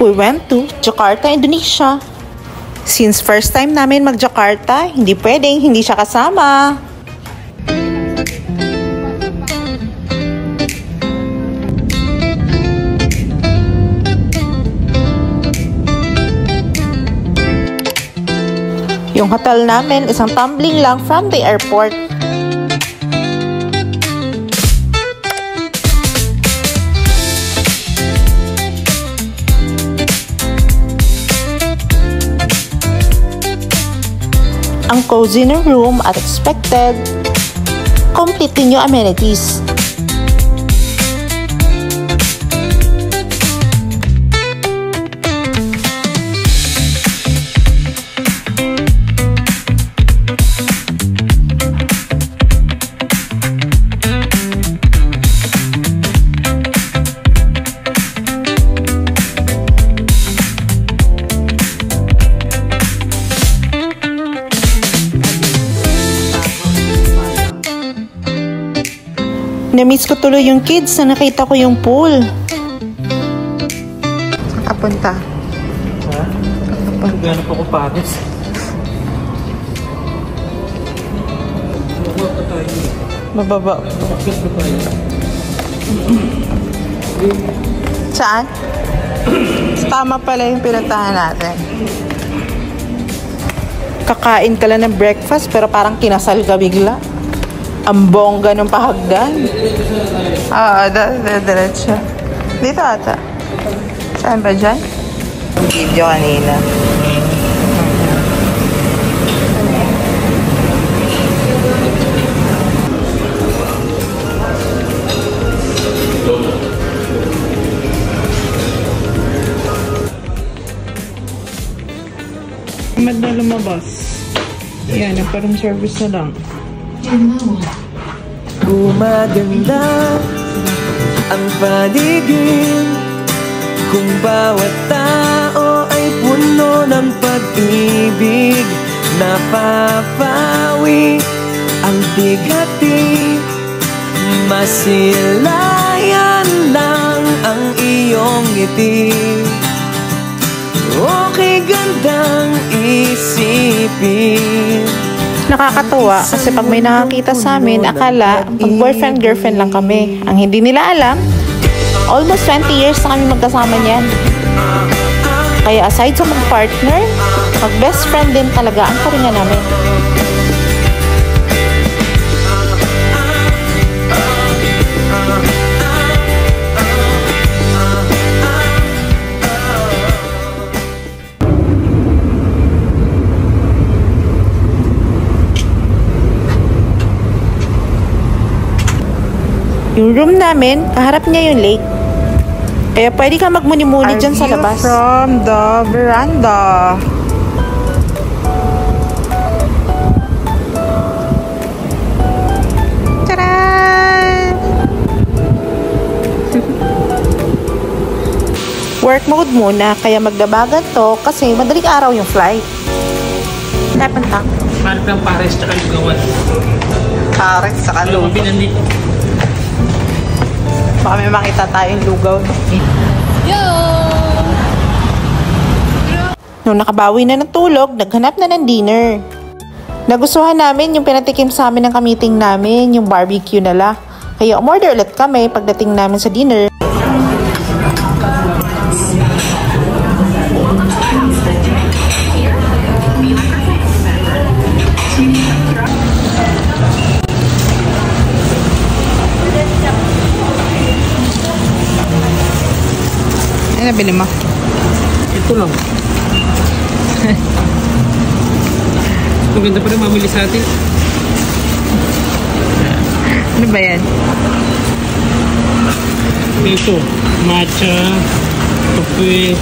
we went to Jakarta, Indonesia. Since first time namin mag-Jakarta, hindi pwedeng hindi siya kasama. Yung hotel namin, isang tumbling lang from the airport. Ang cozy na room at expected, complete din yung amenities. Na-miss ko tuloy yung kids na nakita ko yung pool. Saan ka punta? Ha? Naghanap ako Paris. Mababa. Saan? Tama pala yung pinuntahan natin. Kakain ka lang ng breakfast pero parang kinasal ka bigla. Ang bongga ng pahagdan. Diretso. Dito ata. Saan ba dyan? Video kanina. Tamad na lumabas. Yan, parang service na lang. Gumaganda ang paligid kung bawat tao ay puno ng pag-ibig. Napapawi ang bigati, masilayan lang ang iyong ngiti. Okay, gandang isipin. Nakakatuwa kasi pag may nakakita sa amin, akala pag boyfriend-girlfriend lang kami. Ang hindi nila alam, almost 20 years na kami magkasama niyan. Kaya aside sa mag-partner, mag-best friend din talaga ang karinga namin. Yung room namin, kaharap niya yung lake. Kaya pwede ka magmuni-muni dyan sa labas. From the veranda. Taran! Work mode muna, kaya magdabagan to kasi madaling araw yung flight. Napunta. Parang ng Paris tsaka Lugawan. Paris tsaka Lugawan. Baka may makita tayong lugaw. Yo! Nung nakabawi na ng tulog, naghanap na ng dinner. Nagustuhan namin yung pinatikim sa amin ng kamiting namin, yung barbecue nila. Kaya umorder ulit kami pagdating namin sa dinner. Ano nabili mo? Ito lang. Maganda pa rin mamili sa atin. Ano ba yan? Ito, matcha, kape,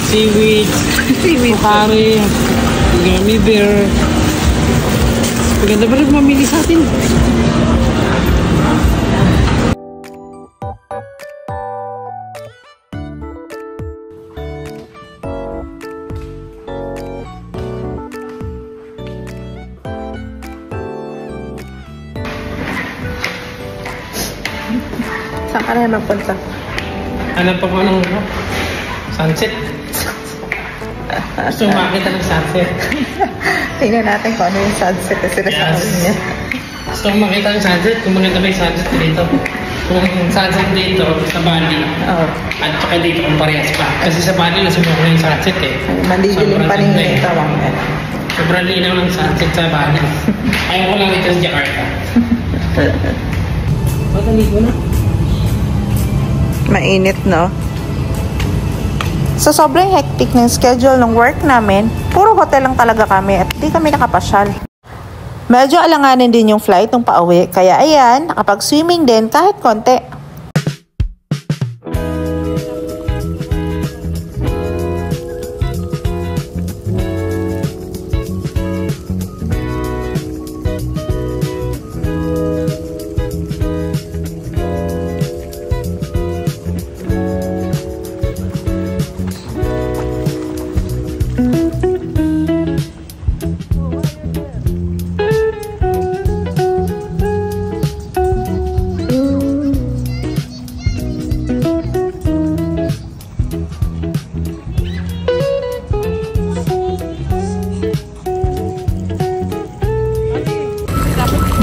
seaweed, pokare, gummy bear. Maganda pa rin mamili sa atin. Saan ka na magpunta? Hanap ako ng sunset. Gusto makita ng sunset. Tingnan natin kung ano yung sunset na sila sa niya. Gusto ko makita ng sunset. Kung maganda ba yung sunset dito. Kung sunset dito sa Bali. Oo. At saka dito kung parehas pa. Kasi sa Bali nasubukan ko yung sunset eh. Mandidilim pa rin yung tawang yan. Sobrang linaw ng sunset sa Bali. Ayaw ko lang dito sa Jakarta. Matalik mo na. Mainit, no? Sa sobrang hectic ng schedule ng work namin, puro hotel lang talaga kami at di kami nakapasyal. Medyo alanganin din yung flight nung pauwi, kaya ayan, nakapag-swimming din kahit konti.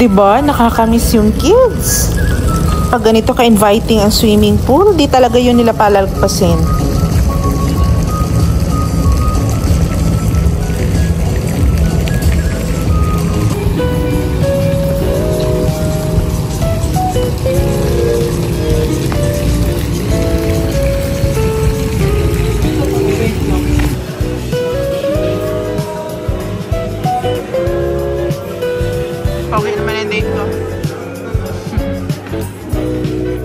Diba? Nakakamiss yung kids. Pag ganito ka-inviting ang swimming pool, di talaga yun nila palalagpasin. Pauwi naman yung date ko.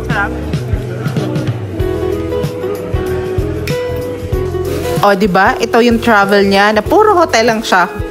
Sarap. O, diba? Ito yung travel niya na puro hotel lang siya.